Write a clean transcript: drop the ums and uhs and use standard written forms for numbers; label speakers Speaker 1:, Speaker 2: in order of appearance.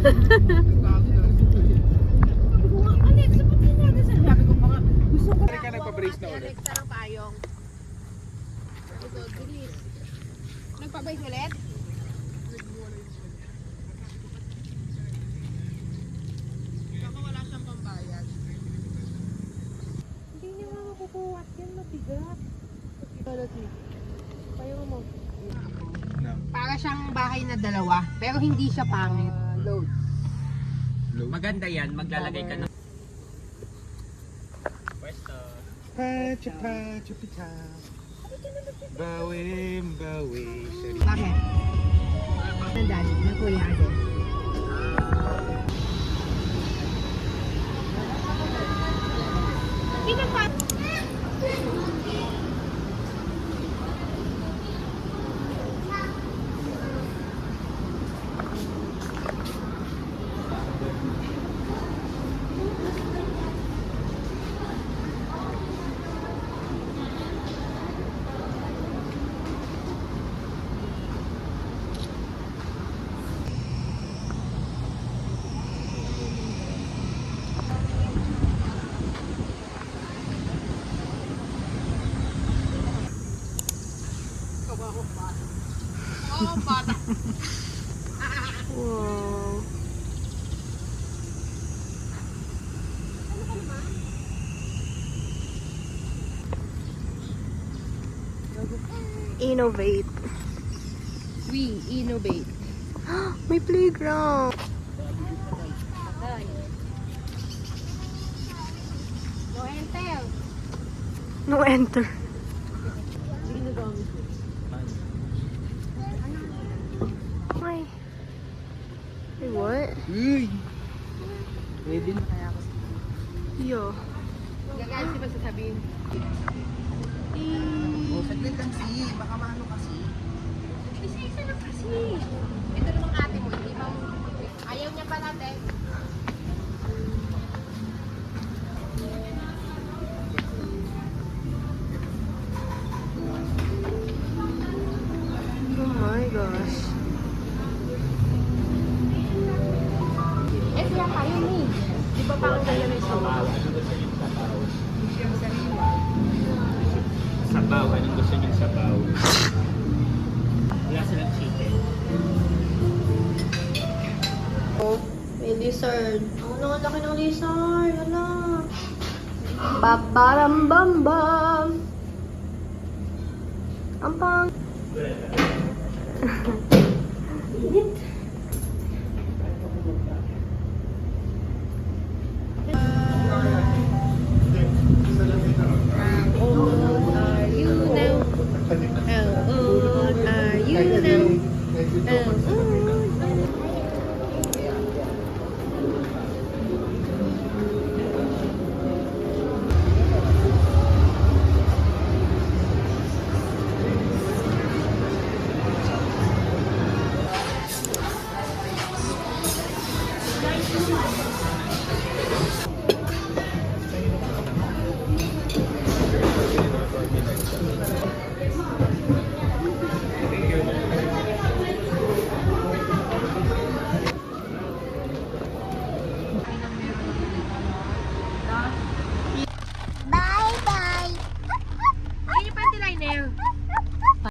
Speaker 1: Alex, sabi ko natin sa sabi ko pa nga. Gusto ko
Speaker 2: Ka nagpa-brace na ulit.
Speaker 1: Alex, sarang payong. Ito, bilis. Nagpa-brace ulit? Baka wala siyang pambayad. Hindi niya nga makukuwat yan, mabigat. Payong mo. Para siyang bahay na dalawa, pero hindi siya pangit. Load.
Speaker 3: Maganda yan, maglalagay ka ng pwesto.
Speaker 2: Pacha, pacha, pita. Bawi, bawi.
Speaker 1: Bakit? Nandun, na kuya din. Pinapat! Oh, bata.
Speaker 4: Wow. Innovate.
Speaker 1: We innovate.
Speaker 4: May playground.
Speaker 1: No enter.
Speaker 4: No enter. Ay. Ay, what?
Speaker 2: Uy! Pwede na kaya ako.
Speaker 4: Yo.
Speaker 1: Gagalit si ba sasabihin?
Speaker 2: Oh, saglit lang si. Baka maano kasi.
Speaker 1: Isa na kasi. Ito namang ate mo, hindi ba? Ayaw niya pa natin.
Speaker 4: Oh my gosh.
Speaker 1: Eh, siya kayo ni. Di ba parang ganyan yung sabaw?
Speaker 3: Ano gusto niyo sabaw? Sabaw, anong gusto niyo sabaw? Wala silang chicken.
Speaker 4: Oh, may lizard. Oh, ang laki ng lizard. Hala. Babarambambam. Ang pang...
Speaker 1: How old are you now? How old are you now? How old?